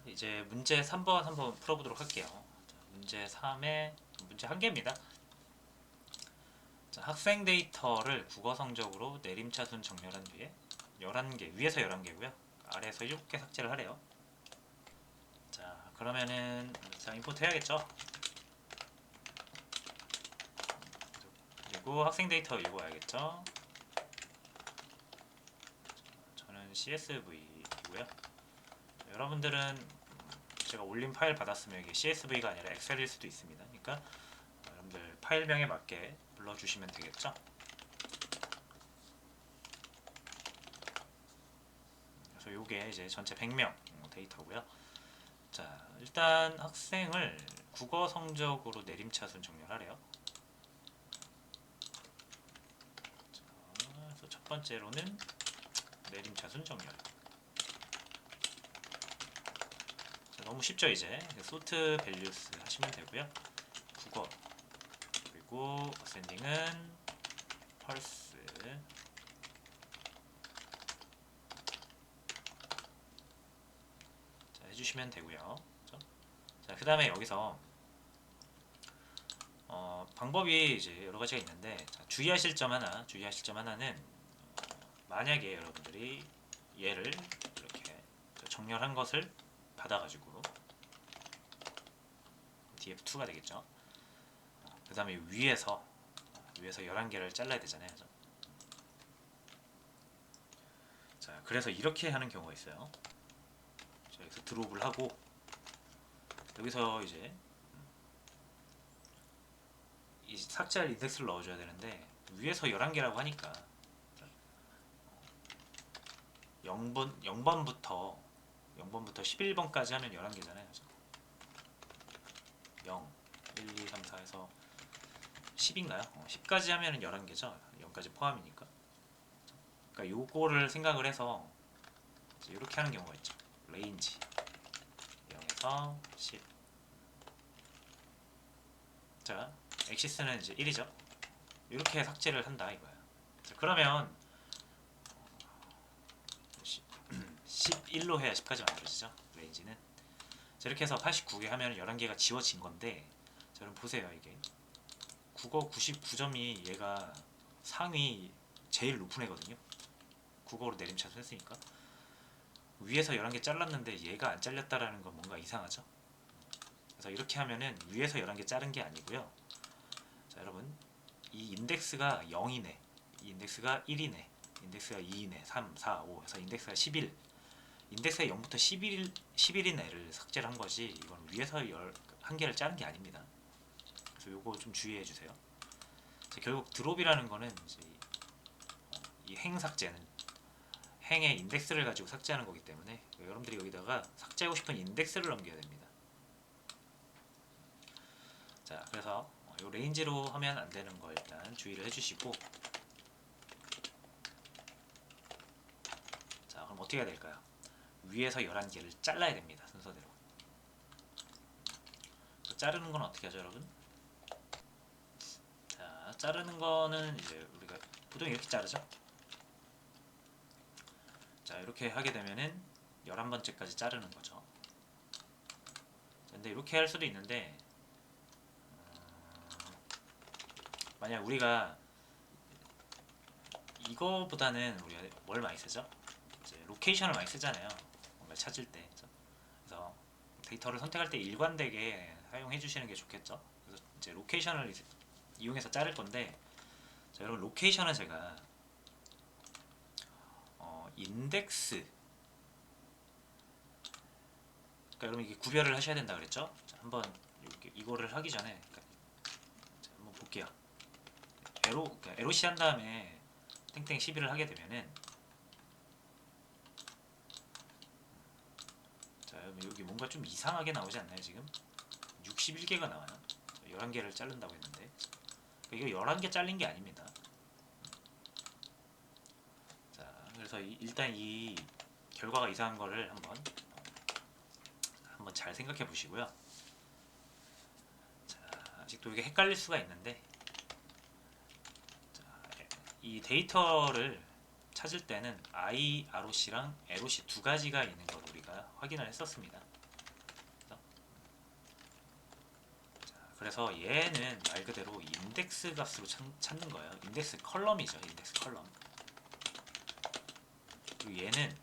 이제 문제 3번 한번 풀어보도록 할게요. 자, 문제 3의 문제 한 개입니다. 자, 학생 데이터를 국어 성적으로 내림차순 정렬한 뒤에 11개, 위에서 11개고요. 아래에서 7개 삭제를 하래요. 자, 그러면은 자, 임포트 해야겠죠? 그리고 학생 데이터 읽어야겠죠? 저는 CSV이고요. 여러분들은 제가 올린 파일 받았으면 이게 CSV가 아니라 엑셀일 수도 있습니다. 그러니까 여러분들 파일명에 맞게 불러주시면 되겠죠. 그래서 요게 이제 전체 100명 데이터고요. 자, 일단 학생을 국어 성적으로 내림차순 정렬하래요. 자, 그래서 첫 번째로는 내림차순 정렬. 자, 너무 쉽죠 이제. 소트 밸류스 하시면 되고요. 국어 그리고 어센딩은 펄스. 자, 해주시면 되고요. 자, 그 다음에 여기서 방법이 이제 여러 가지가 있는데, 자, 주의하실 점 하나는 만약에 여러분들이 얘를 이렇게 정렬한 것을 받아가지고 df2가 되겠죠. 그 다음에 위에서 11개를 잘라야 되잖아요. 자, 그래서 이렇게 하는 경우가 있어요. 자, 여기서 드롭을 하고 여기서 이제 이 삭제할 인덱스를 넣어줘야 되는데, 위에서 11개라고 하니까 0번부터 11번까지 하면 11개잖아요. 0, 1, 2, 3, 4에서 10인가요? 10까지 하면 11개죠. 0까지 포함이니까. 그러니까 요거를 생각을 해서 이렇게 하는 경우가 있죠. 레인지 0에서 10. 자, 엑시스는 이제 1이죠. 이렇게 삭제를 한다 이거야. 자, 그러면 11로 해야 10까지 만들어지죠. 레인지는. 자, 이렇게 해서 89개 하면 11개가 지워진 건데, 자, 여러분 보세요. 이게 국어 99점이 얘가 상위 제일 높은 애거든요. 국어로 내림차순 했으니까. 위에서 11개 잘랐는데 얘가 안 잘렸다라는 건 뭔가 이상하죠. 그래서 이렇게 하면은 위에서 11개 자른 게 아니고요. 자, 여러분, 이 인덱스가 0이네, 이 인덱스가 1이네, 인덱스가 2이네, 3, 4, 5 해서 인덱스가 11, 인덱스가 0부터 11인 애를 삭제를 한 거지, 이건 위에서 1개를 자른 게 아닙니다. 그래서 요거 좀 주의해 주세요. 결국 드롭이라는 거는 이제 이 행 삭제는 행의 인덱스를 가지고 삭제하는 거기 때문에 여러분들이 여기다가 삭제하고 싶은 인덱스를 넘겨야 됩니다. 자, 그래서 요 레인지로 하면 안 되는 거 일단 주의를 해주시고, 자, 그럼 어떻게 해야 될까요? 위에서 11개를 잘라야 됩니다. 순서대로. 자르는 건 어떻게 하죠, 여러분? 자, 자르는 거는 이제 우리가 보통 이렇게 자르죠. 자, 이렇게 하게 되면은 11번째까지 자르는 거죠. 근데 이렇게 할 수도 있는데, 만약 우리가 이거보다는 우리가 뭘 많이 쓰죠? 이제 로케이션을 많이 쓰잖아요. 뭔가 찾을 때. 그래서 데이터를 선택할 때 일관되게 사용해 주시는 게 좋겠죠. 그래서 이제 로케이션을 이용해서 자를 건데, 자, 여러분 로케이션은 제가 인덱스, 그러니까 여러분 이게 구별을 하셔야 된다 그랬죠. 자, 한번 이거를 하기 전에 자, 한번 볼게요. 그러니까 에로시 한 다음에 땡땡 11을 하게 되면은, 자, 여기 뭔가 좀 이상하게 나오지 않나요? 지금 61개가 나와요. 11개를 자른다고 했는데, 이거 11개 잘린 게 아닙니다. 자, 그래서 일단 이 결과가 이상한 거를 한번 잘 생각해 보시고요. 자, 아직도 이게 헷갈릴 수가 있는데, 자, 이 데이터를 찾을 때는 I, ROC랑 LOC 두 가지가 있는 걸 우리가 확인을 했었습니다. 그래서 얘는 말 그대로 인덱스 값으로 찾는 거예요. 인덱스 컬럼이죠. 인덱스 컬럼. 그리고 얘는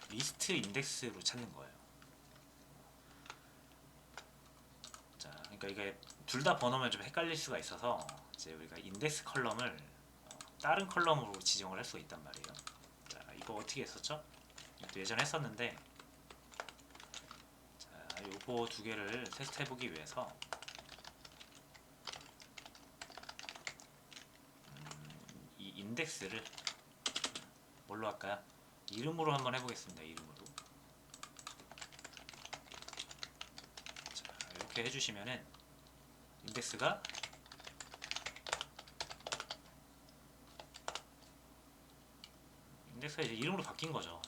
리스트 인덱스로 찾는 거예요. 자, 그러니까 이게 둘 다 번호면 좀 헷갈릴 수가 있어서 이제 우리가 인덱스 컬럼을 다른 컬럼으로 지정을 할 수가 있단 말이에요. 자, 이거 어떻게 했었죠? 이것도 예전에 했었는데, 자, 요거 두 개를 테스트 해보기 위해서 이 인덱스를 뭘로 할까요? 이름으로 한번 해보겠습니다. 이름으로. 자, 이렇게 해주시면은 인덱스가 이제 이름으로 바뀐 거죠.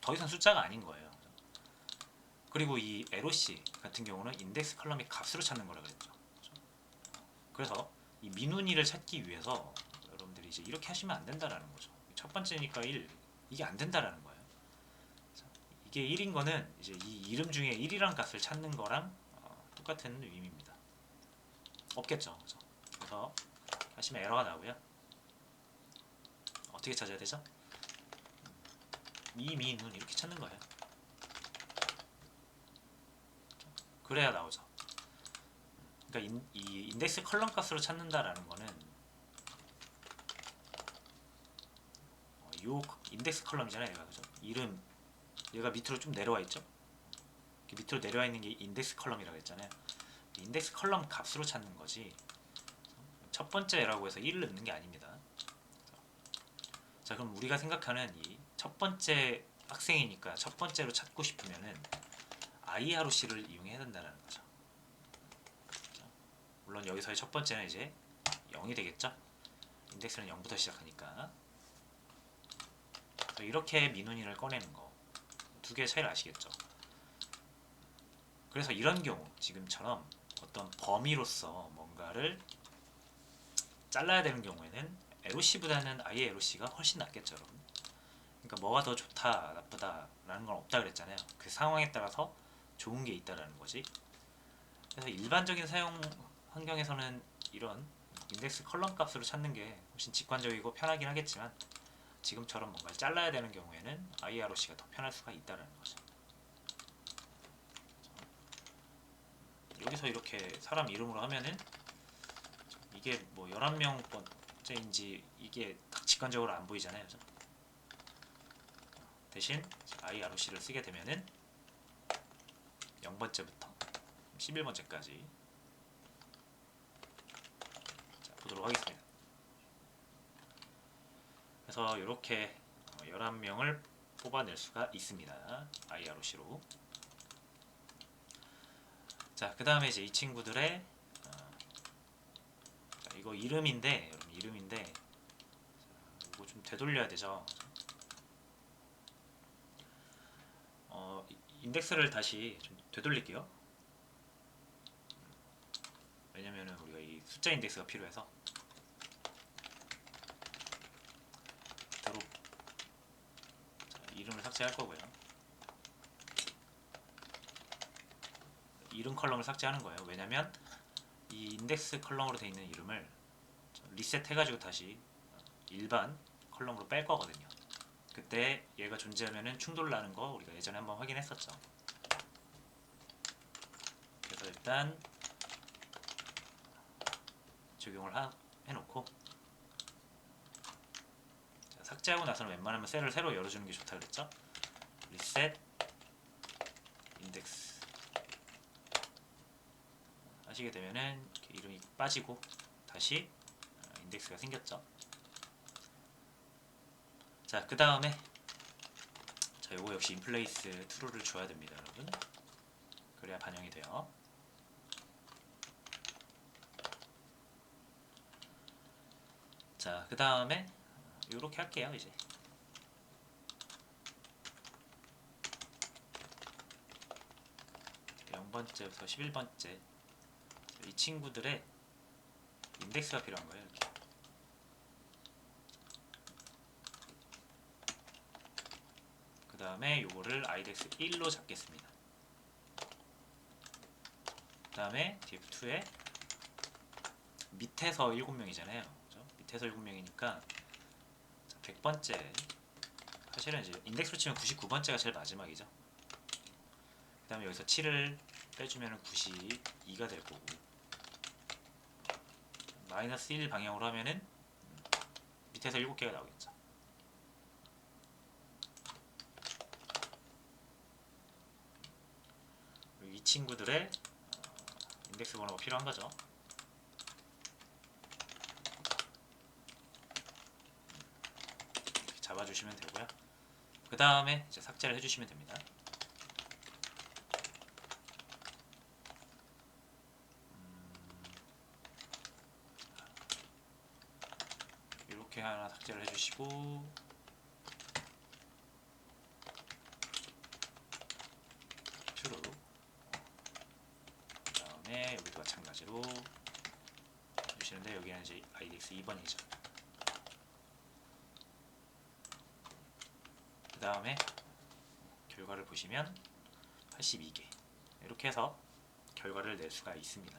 더 이상 숫자가 아닌 거예요. 그리고 이 LOC 같은 경우는 인덱스 컬럼이 값으로 찾는 거라 그랬죠. 그래서 이 민훈이를 찾기 위해서 여러분들이 이제 이렇게 하시면 안 된다라는 거죠. 첫 번째니까 1, 이게 안 된다라는 거예요. 이게 1인 거는 이제 이 이름 중에 1이란 값을 찾는 거랑 똑같은 의미입니다. 없겠죠. 그죠? 그래서 하시면 에러가 나오고요. 어떻게 찾아야 되죠? 이민훈 이렇게 찾는 거예요. 그래야 나오죠. 그러니까 이 인덱스 컬럼 값으로 찾는다라는 거는 요 인덱스 컬럼이잖아요. 얘가 그죠? 이름 얘가 밑으로 좀 내려와 있죠. 밑으로 내려와 있는 게 인덱스 컬럼이라고 했잖아요. 인덱스 컬럼 값으로 찾는 거지 첫 번째라고 해서 1을 넣는 게 아닙니다. 자, 그럼 우리가 생각하는 이 첫 번째 학생이니까 첫 번째로 찾고 싶으면은 IROC를 이용해야 된다는 거죠. 물론 여기서의 첫 번째는 이제 0이 되겠죠. 인덱스는 0부터 시작하니까. 이렇게 민훈이를 꺼내는 거 두 개의 차이를 아시겠죠. 그래서 이런 경우 지금처럼 어떤 범위로서 뭔가를 잘라야 되는 경우에는 LOC보다는 아예 LOC가 훨씬 낫겠죠. 여러분. 그러니까 뭐가 더 좋다 나쁘다 라는 건 없다 그랬잖아요. 그 상황에 따라서 좋은 게 있다라는 거지. 그래서 일반적인 사용 환경에서는 이런 인덱스 컬럼 값으로 찾는 게 훨씬 직관적이고 편하긴 하겠지만 지금처럼 뭔가를 잘라야 되는 경우에는 IROC가 더 편할 수가 있다라는 거죠. 여기서 이렇게 사람 이름으로 하면은 이게 뭐 11명째인지 이게 딱 직관적으로 안 보이잖아요. 그죠? 대신 IROC를 쓰게 되면은 0번째부터 11번째까지 보도록 하겠습니다. 그래서 이렇게 11명을 뽑아낼 수가 있습니다. IROC로. 자, 그 다음에 이제 이 친구들의 이거 이름인데 여러분 이름인데 이거 좀 되돌려야 되죠. 인덱스를 다시 좀 되돌릴게요. 왜냐면은 우리가 이 숫자 인덱스가 필요해서 드롭 이름을 삭제할 거고요. 이름 컬럼을 삭제하는 거예요. 왜냐면 이 인덱스 컬럼으로 되어 있는 이름을 리셋 해가지고 다시 일반 컬럼으로 뺄 거거든요. 그때 얘가 존재하면 충돌 나는 거 우리가 예전에 한번 확인했었죠. 그래서 일단 적용을 해놓고 자, 삭제하고 나서는 웬만하면 셀을 새로 열어주는 게 좋다 그랬죠. 리셋 인덱스 하시게 되면은 이렇게 이름이 빠지고 다시 인덱스가 생겼죠. 자, 그 다음에 자, 요거 역시 인플레이스 true를 줘야 됩니다, 여러분. 그래야 반영이 돼요. 자, 그 다음에 요렇게 할게요, 이제. 자, 0번째부터 11번째 이 친구들의 인덱스가 필요한 거예요, 이렇게. 그 다음에 요거를 IDEX 1로 잡겠습니다. 다음에 df2에 밑에서 7명이잖아요. 그죠? 밑에서 7명이니까 100번째, 사실은 이제 인덱스로 치면 99번째가 제일 마지막이죠. 그 다음에 여기서 7을 빼주면 92가 될 거고, 마이너스 1 방향으로 하면은 밑에서 7개가 나오겠죠. 이 친구들의 인덱스 번호가 필요한 거죠. 이렇게 잡아주시면 되고요. 그 다음에 이제 삭제를 해주시면 됩니다. 이렇게 하나 삭제를 해주시고, true. 그 다음에 여기도 마찬가지로 해주시는데, 여기는 이제 IDX 2번이죠. 그 다음에 결과를 보시면 82개, 이렇게 해서 결과를 낼 수가 있습니다.